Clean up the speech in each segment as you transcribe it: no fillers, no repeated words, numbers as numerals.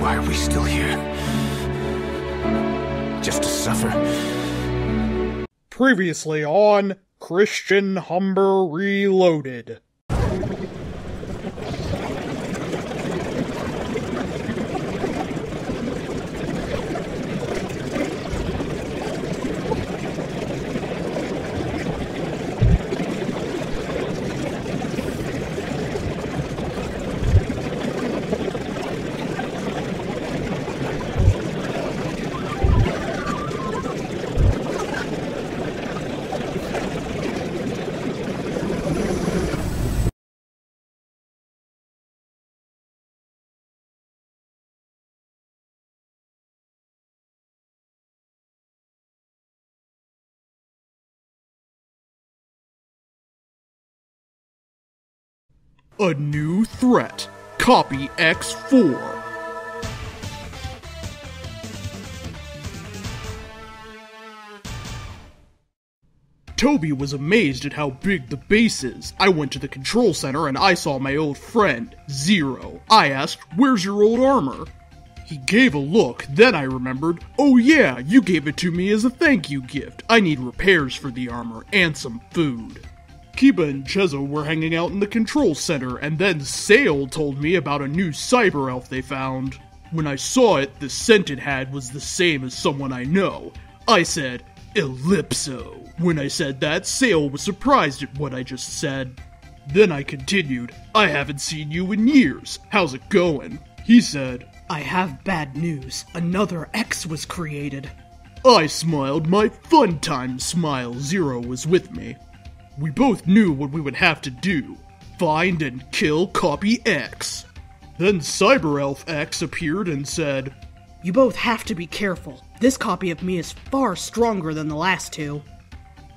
Why are we still here? Just to suffer? Previously on Christian Humber Reloaded. A new threat. Copy X4. Toby was amazed at how big the base is. I went to the control center and I saw my old friend, Zero. I asked, "Where's your old armor?" He gave a look, then I remembered, "Oh yeah, you gave it to me as a thank you gift. I need repairs for the armor and some food." Kiba and Chezo were hanging out in the control center, and then Sale told me about a new cyber elf they found. When I saw it, the scent it had was the same as someone I know. I said, "Ellipso." When I said that, Sale was surprised at what I just said. Then I continued, "I haven't seen you in years. How's it going?" He said, "I have bad news. Another X was created." I smiled my fun time smile. Zero was with me. We both knew what we would have to do. Find and kill Copy X. Then Cyber Elf X appeared and said, "You both have to be careful. This copy of me is far stronger than the last two."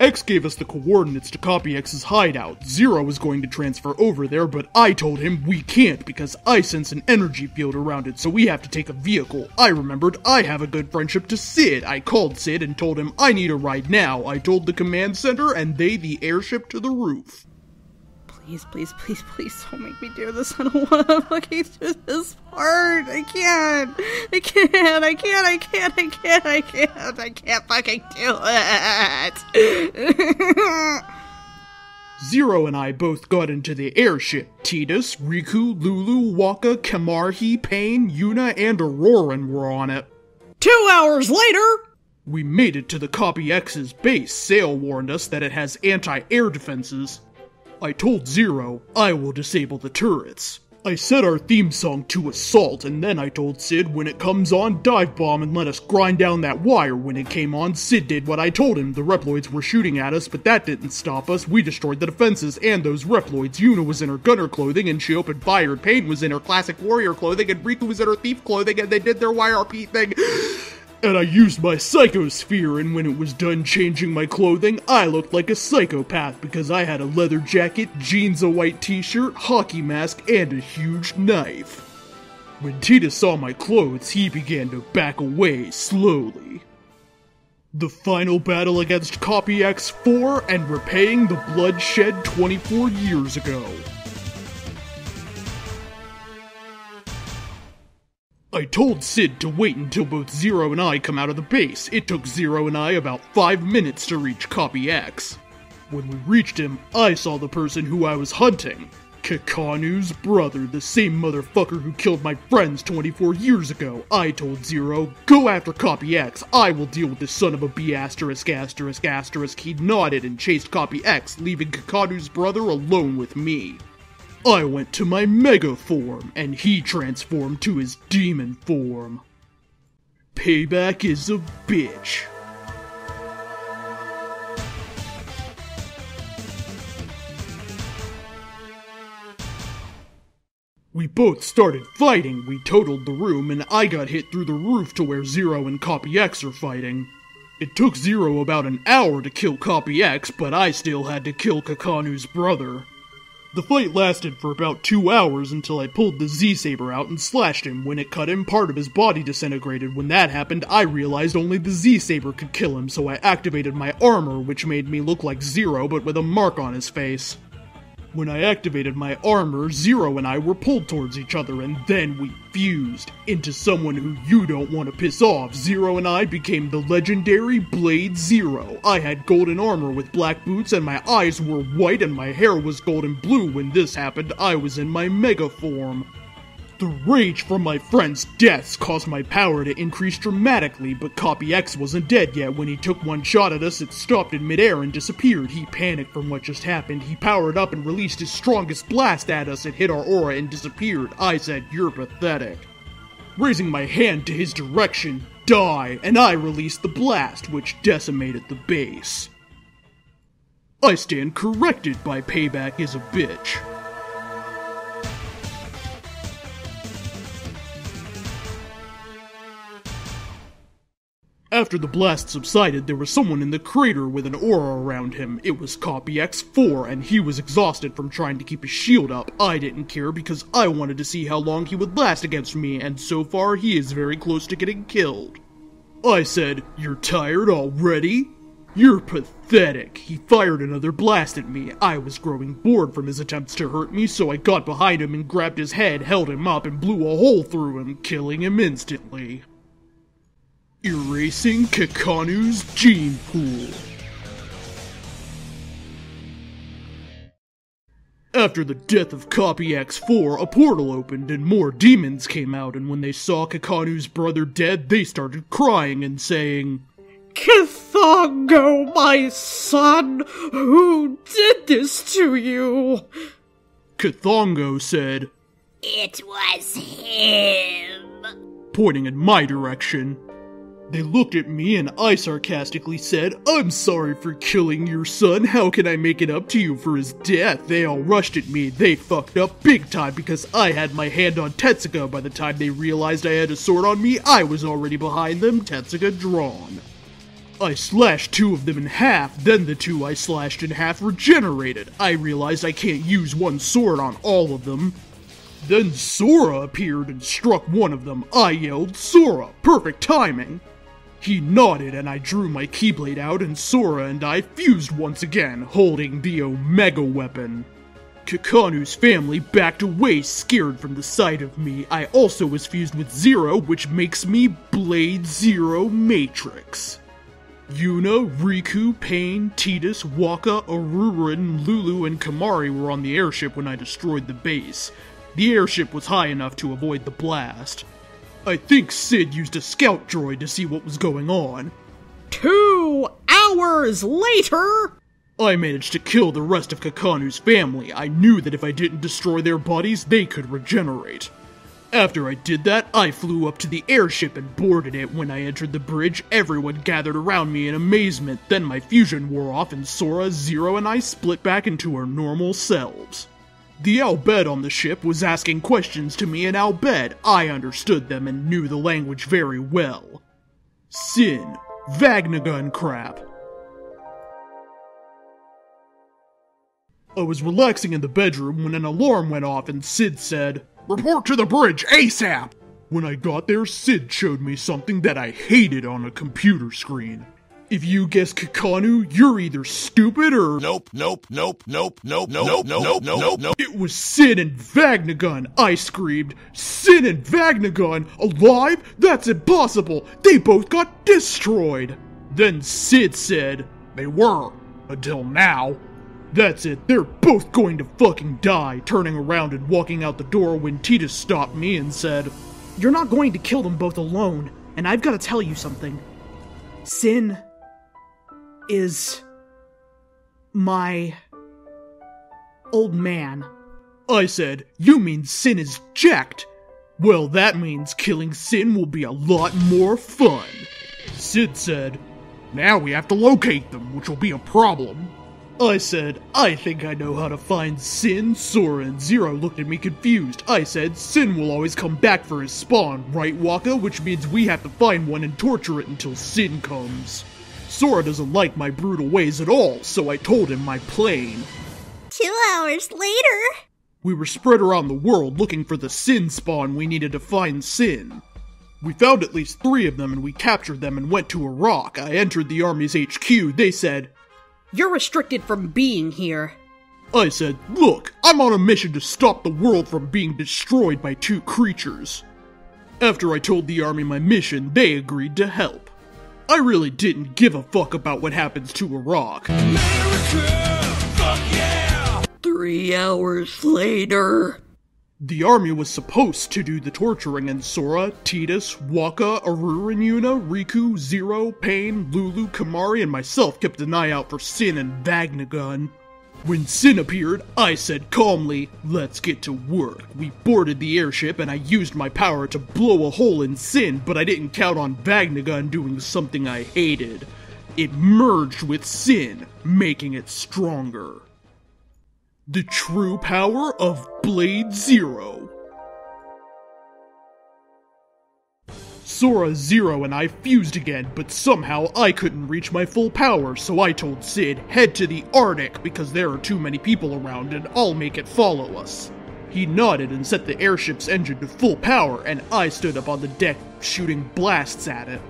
X gave us the coordinates to Copy X's hideout. Zero was going to transfer over there, but I told him we can't because I sense an energy field around it, so we have to take a vehicle. I remembered I have a good friendship to Sid. I called Sid and told him I need a ride now. I told the command center and they the airship to the roof. Please, please, please, please don't make me do this. I don't want to fucking do this part. I can't fucking do it. Zero and I both got into the airship. Tidus, Riku, Lulu, Waka, Kamarhi, Pain, Yuna, and Auroran were on it. 2 hours later! We made it to the Copy X's base. Sale warned us that it has anti-air defenses. I told Zero, I will disable the turrets. I set our theme song to Assault, and then I told Sid when it comes on, dive bomb and let us grind down that wire. When it came on, Sid did what I told him. The Reploids were shooting at us, but that didn't stop us. We destroyed the defenses and those Reploids. Yuna was in her gunner clothing, and she opened fire. Pain was in her classic warrior clothing, and Riku was in her thief clothing, and they did their YRP thing. And I used my psychosphere, and when it was done changing my clothing, I looked like a psychopath because I had a leather jacket, jeans, a white t-shirt, hockey mask, and a huge knife. When Tita saw my clothes, he began to back away slowly. The final battle against Copy X4 and repaying the bloodshed 24 years ago. I told Sid to wait until both Zero and I come out of the base. It took Zero and I about 5 minutes to reach Copy X. When we reached him, I saw the person who I was hunting. Kakanu's brother, the same motherfucker who killed my friends 24 years ago. I told Zero, "Go after Copy X. I will deal with this son of a B*******. He nodded and chased Copy X, leaving Kakanu's brother alone with me. I went to my Mega form, and he transformed to his demon form. Payback is a bitch. We both started fighting. We totaled the room, and I got hit through the roof to where Zero and Copy X are fighting. It took Zero about an hour to kill Copy X, but I still had to kill Kakanu's brother. The fight lasted for about 2 hours until I pulled the Z-Saber out and slashed him. When it cut him, part of his body disintegrated. When that happened, I realized only the Z-Saber could kill him, so I activated my armor, which made me look like Zero but with a mark on his face. When I activated my armor, Zero and I were pulled towards each other, and then we fused into someone who you don't want to piss off. Zero and I became the legendary Blade Zero. I had golden armor with black boots, and my eyes were white, and my hair was golden blue. When this happened, I was in my mega form. The rage from my friends' deaths caused my power to increase dramatically, but Copy X wasn't dead yet. When he took one shot at us, it stopped in midair and disappeared. He panicked from what just happened. He powered up and released his strongest blast at us. It hit our aura and disappeared. I said, "You're pathetic." Raising my hand to his direction, "Die," and I released the blast, which decimated the base. I stand corrected by Payback is a bitch. After the blast subsided, there was someone in the crater with an aura around him. It was Copy X4, and he was exhausted from trying to keep his shield up. I didn't care because I wanted to see how long he would last against me, and so far he is very close to getting killed. I said, "You're tired already? You're pathetic." He fired another blast at me. I was growing bored from his attempts to hurt me, so I got behind him and grabbed his head, held him up, and blew a hole through him, killing him instantly. Erasing Kakanu's gene pool. After the death of Copy X4, a portal opened and more demons came out, and when they saw Kakanu's brother dead, they started crying and saying, "Kithongo, my son, who did this to you?" Kithongo said, "It was him," pointing in my direction. They looked at me and I sarcastically said, "I'm sorry for killing your son. How can I make it up to you for his death?" They all rushed at me. They fucked up big time because I had my hand on Tetsuka. By the time they realized I had a sword on me, I was already behind them, Tetsuka drawn. I slashed two of them in half, then the two I slashed in half regenerated. I realized I can't use one sword on all of them. Then Sora appeared and struck one of them. I yelled, "Sora! Perfect timing!" He nodded and I drew my Keyblade out and Sora and I fused once again, holding the Omega weapon. Kakanu's family backed away, scared from the sight of me. I also was fused with Zero, which makes me Blade Zero Matrix. Yuna, Riku, Pain, Tidus, Waka, Arurin, Lulu, and Kamari were on the airship when I destroyed the base. The airship was high enough to avoid the blast. I think Sid used a scout droid to see what was going on. 2 hours later! I managed to kill the rest of Kakanu's family. I knew that if I didn't destroy their bodies, they could regenerate. After I did that, I flew up to the airship and boarded it. When I entered the bridge, everyone gathered around me in amazement. Then my fusion wore off and Sora, Zero, and I split back into our normal selves. The Albed on the ship was asking questions to me in Albed. I understood them and knew the language very well. Sin. Vagnagun crap. I was relaxing in the bedroom when an alarm went off and Sid said, "Report to the bridge, ASAP!" When I got there, Sid showed me something that I hated on a computer screen. If you guess Kakanu, you're either stupid or— Nope. It was Sin and Vagnagun! I screamed, "Sin and Vagnagun? Alive? That's impossible! They both got destroyed!" Then Sid said, "They were, until now." That's it, they're both going to fucking die, turning around and walking out the door when Tidus stopped me and said, "You're not going to kill them both alone, and I've got to tell you something. Sin is my old man." I said, "You mean Sin is jacked? Well, that means killing Sin will be a lot more fun." Sid said, "Now we have to locate them, which will be a problem." I said, "I think I know how to find Sin." Sora and Zero looked at me confused. I said, "Sin will always come back for his spawn, right, Waka? Which means we have to find one and torture it until Sin comes." Sora doesn't like my brutal ways at all, so I told him my plan. 2 hours later, We were spread around the world looking for the Sinspawn we needed to find Sin. We found at least 3 of them and we captured them and went to a rock. I entered the army's HQ. They said, "You're restricted from being here." I said, "Look, I'm on a mission to stop the world from being destroyed by 2 creatures." After I told the army my mission, they agreed to help. I really didn't give a fuck about what happens to Iraq. America, fuck yeah! 3 hours later. The army was supposed to do the torturing, and Sora, Tidus, Waka, Arur and Yuna, Riku, Zero, Pain, Lulu, Kamari, and myself kept an eye out for Sin and Vagnagun. When Sin appeared, I said calmly, "Let's get to work." We boarded the airship and I used my power to blow a hole in Sin, but I didn't count on Vagnagun doing something I hated. It merged with Sin, making it stronger. The true power of Blade Zero. Sora, Zero, and I fused again, but somehow I couldn't reach my full power, so I told Sid, "Head to the Arctic, because there are too many people around and I'll make it follow us." He nodded and set the airship's engine to full power, and I stood up on the deck, shooting blasts at it.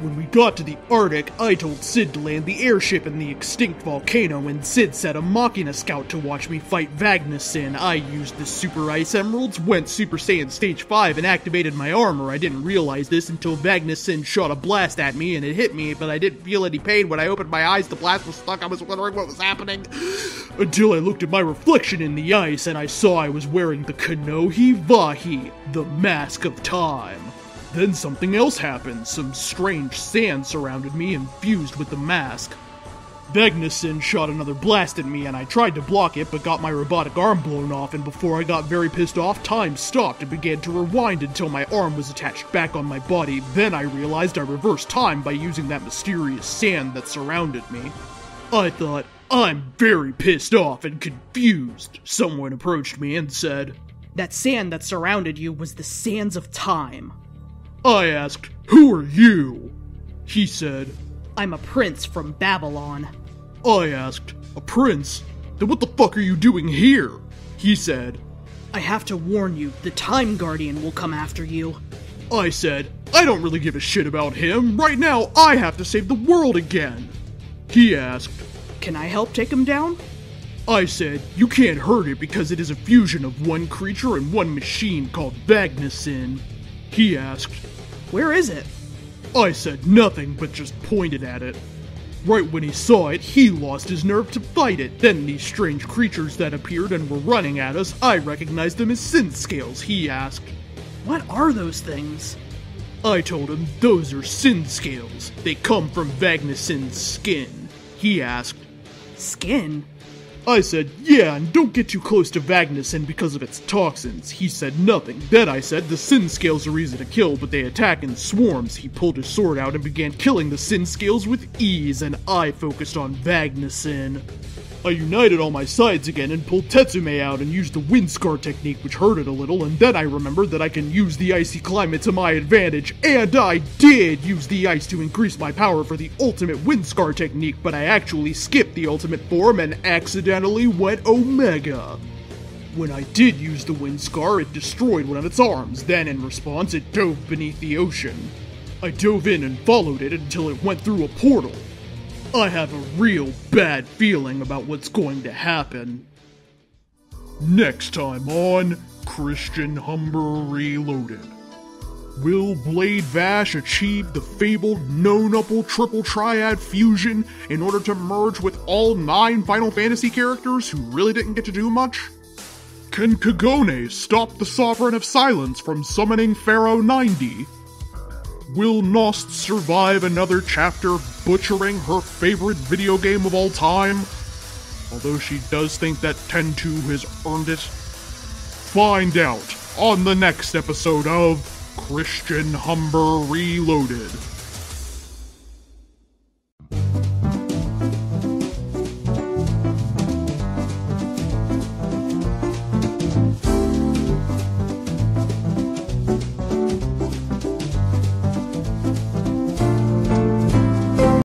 When we got to the Arctic, I told Sid to land the airship in the extinct volcano, and Sid set a Machina scout to watch me fight Vagnasin. I used the Super Ice Emeralds, went Super Saiyan Stage 5, and activated my armor. I didn't realize this until Vagnasin shot a blast at me, and it hit me, but I didn't feel any pain. When I opened my eyes, the blast was stuck. I was wondering what was happening. Until I looked at my reflection in the ice, and I saw I was wearing the Kanohi Vahi, the Mask of Time. Then something else happened. Some strange sand surrounded me and fused with the mask. Vagnasin shot another blast at me, and I tried to block it, but got my robotic arm blown off, and before I got very pissed off, time stopped and began to rewind until my arm was attached back on my body. Then I realized I reversed time by using that mysterious sand that surrounded me. I thought, I'm very pissed off and confused. Someone approached me and said, That sand that surrounded you was the sands of time. I asked, "Who are you?" He said, I'm a prince from Babylon. I asked, "A prince? Then what the fuck are you doing here?" He said, I have to warn you, the Time Guardian will come after you. I said, "I don't really give a shit about him. Right now, I have to save the world again." He asked, Can I help take him down? I said, "You can't hurt it because it is a fusion of one creature and one machine called Vagnasin." He asked, Where is it? I said nothing, but just pointed at it. Right when he saw it, he lost his nerve to fight it. Then these strange creatures that appeared and were running at us, I recognized them as sin scales. He asked, What are those things? I told him, "Those are sin scales. They come from Vagnasin's skin." He asked, Skin? I said, "Yeah, and don't get too close to Vagnasin because of its toxins." He said nothing. Then I said, "The sin scales are easy to kill, but they attack in swarms." He pulled his sword out and began killing the sin scales with ease, and I focused on Vagnasin. I united all my sides again and pulled Tetsume out and used the wind scar technique, which hurt it a little, and then I remembered that I can use the icy climate to my advantage, and I did use the ice to increase my power for the ultimate wind scar technique, but I actually skipped the ultimate form and accidentally went Omega. When I did use the wind scar, it destroyed one of its arms. Then, in response, it dove beneath the ocean. I dove in and followed it until it went through a portal. I have a real bad feeling about what's going to happen. Next time on Christian Humber Reloaded. Will Blade Vash achieve the fabled no-knuckle triple triad fusion in order to merge with all 9 Final Fantasy characters who really didn't get to do much? Can Kagone stop the Sovereign of Silence from summoning Pharaoh 90? Will Nost survive another chapter butchering her favorite video game of all time? Although she does think that 10-2 has earned it. Find out on the next episode of Christian Humber Reloaded.